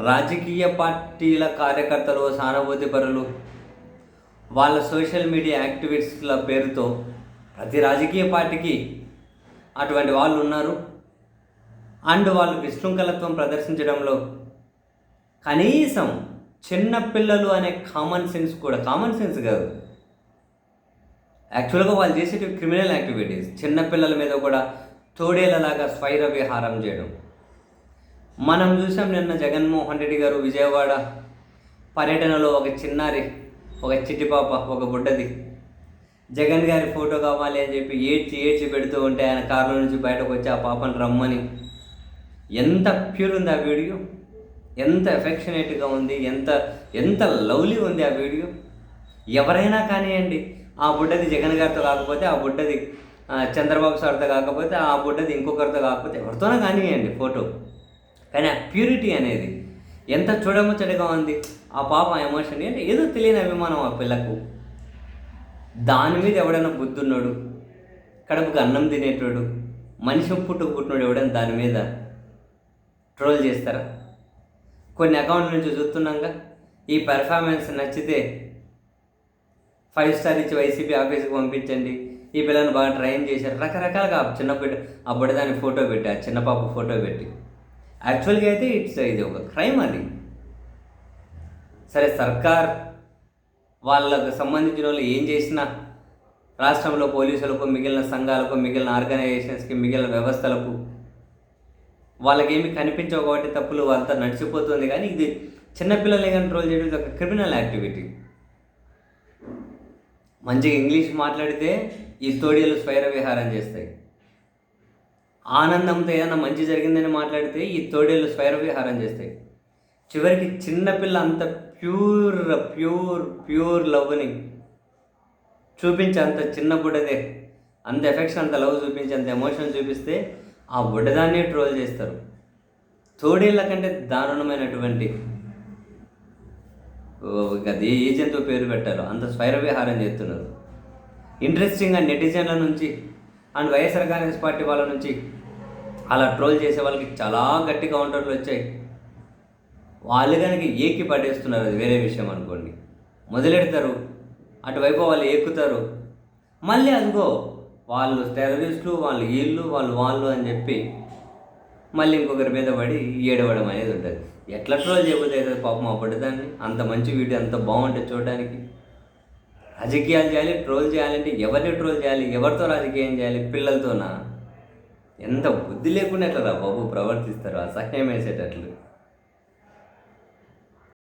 రాజకీయ పార్టీల కార్యకర్తలు, సానుభూతి పరులు, వాళ్ళ సోషల్ మీడియా యాక్టివిస్టుల పేరుతో ప్రతి రాజకీయ పార్టీకి అటువంటి వాళ్ళు ఉన్నారు. అండ్ వాళ్ళు విశృంఖలత్వం ప్రదర్శించడంలో కనీసం చిన్నపిల్లలు అనే కామన్ సెన్స్ కాదు, యాక్చువల్గా వాళ్ళు చేసేటివి క్రిమినల్ యాక్టివిటీస్. చిన్నపిల్లల మీద కూడా తోడేలలాగా స్వైర విహారం చేయడం మనం చూసాం. నిన్న జగన్మోహన్ రెడ్డి గారు విజయవాడ పర్యటనలో ఒక చిన్నారి, ఒక చిట్టిపాప, ఒక బుడ్డది జగన్ గారి ఫోటో కావాలి అని చెప్పి ఏడ్చి పెడుతూ ఉంటే ఆయన కారులో నుంచి బయటకు వచ్చి ఆ పాపను రమ్మని. ఎంత ప్యూర్ ఉంది ఆ వీడియో, ఎంత ఎఫెక్షనేట్గా ఉంది, ఎంత లవ్లీ ఉంది ఆ వీడియో. ఎవరైనా కానివ్వండి, ఆ బుడ్డది జగన్ గారితో కాకపోతే, ఆ బుడ్డది చంద్రబాబు సార్తో కాకపోతే, ఆ బుడ్డది ఇంకొకరితో కాకపోతే ఎవరితోనే కానివ్వండి ఫోటో, కానీ ఆ ప్యూరిటీ అనేది ఎంత చూడముచ్చటగా ఉంది. ఆ పాప ఎమోషన్ అంటే ఏదో తెలియని అభిమానం ఆ పిల్లకు. దాని మీద ఎవడైనా బుద్ధున్నాడు, కడుపుకి అన్నం తినేటోడు, మనిషి పుట్టుకున్నాడు ఎవడైనా దాని మీద ట్రోల్ చేస్తారా? కొన్ని అకౌంట్ల నుంచి చూస్తున్నాక ఈ పెర్ఫార్మెన్స్ నచ్చితే 5 స్టార్ ఇచ్చి వైసీపీ ఆఫీస్కి పంపించండి, ఈ పిల్లని బాగా ట్రైన్ చేశారు, రకరకాలుగా ఆ బుడ్డదాని ఫోటో పెట్టి, ఆ చిన్న పాప ఫోటో పెట్టి. యాక్చువల్గా అయితే ఇది ఒక క్రైమ్ అది. సరే, సర్కార్ వాళ్ళకు సంబంధించిన వాళ్ళు ఏం చేసినా రాష్ట్రంలో పోలీసులకు, మిగిలిన సంఘాలకు, మిగిలిన ఆర్గనైజేషన్స్కి, మిగిలిన వ్యవస్థలకు వాళ్ళకేమి కనిపించవు కాబట్టి తప్పులు అంతా నడిచిపోతుంది. కానీ ఇది చిన్నపిల్లల్ని కంట్రోల్ చేయడం ఒక క్రిమినల్ యాక్టివిటీ. మంచిగా ఇంగ్లీష్ మాట్లాడితే ఈ తోడేలు స్వైర విహారం చేస్తాయి. ఆనందంతో ఏదైనా మంచి జరిగిందని మాట్లాడితే ఈ తోడేలు స్వైర విహారం చేస్తాయి. చివరికి చిన్నపిల్ల అంత ప్యూర్ లవ్ని చూపించి, అంత చిన్న బుడ్డదే అంత ఎఫెక్షన్, అంత లవ్ చూపించి, అంత ఎమోషన్ చూపిస్తే ఆ బుడ్డదాన్ని ట్రోల్ చేస్తారు. తోడేళ్ళ కంటే దారుణమైనటువంటి అది ఏ జంతువు పేరు పెట్టారో అంత స్వైర విహారం చేస్తున్నారు. ఇంట్రెస్టింగ్గా నెటిజన్ల నుంచి అండ్ వైఎస్ఆర్ కాంగ్రెస్ పార్టీ వాళ్ళ నుంచి అలా ట్రోల్ చేసే వాళ్ళకి చాలా గట్టి కౌంటర్లు వచ్చాయి. వాళ్ళు కనుక ఏకి పడేస్తున్నారు, అది వేరే విషయం అనుకోండి. మొదలెడతారు, అటువైపు వాళ్ళు ఎక్కుతారు, మళ్ళీ అదిగో వాళ్ళు టెర్రరిస్టులు, వాళ్ళు వీళ్ళు, వాళ్ళు అని చెప్పి మళ్ళీ ఇంకొకరి మీద పడి ఏడవడం అనేది ఉంటుంది. ఎట్లా ట్రోల్ చేయబోతే పాపం ఆ పడ్డదాన్ని. అంత మంచి వీడియో, అంత బాగుంటుంది చూడడానికి. రాజకీయాలు చేయాలి, ట్రోల్ చేయాలంటే ఎవరిని ట్రోల్ చేయాలి, ఎవరితో రాజకీయం చేయాలి? పిల్లలతోనా? ఎంత బుద్ధి లేకుండా ఎట్లా రా బాబు ప్రవర్తిస్తారు, అసహ్యం వేసేటట్లు.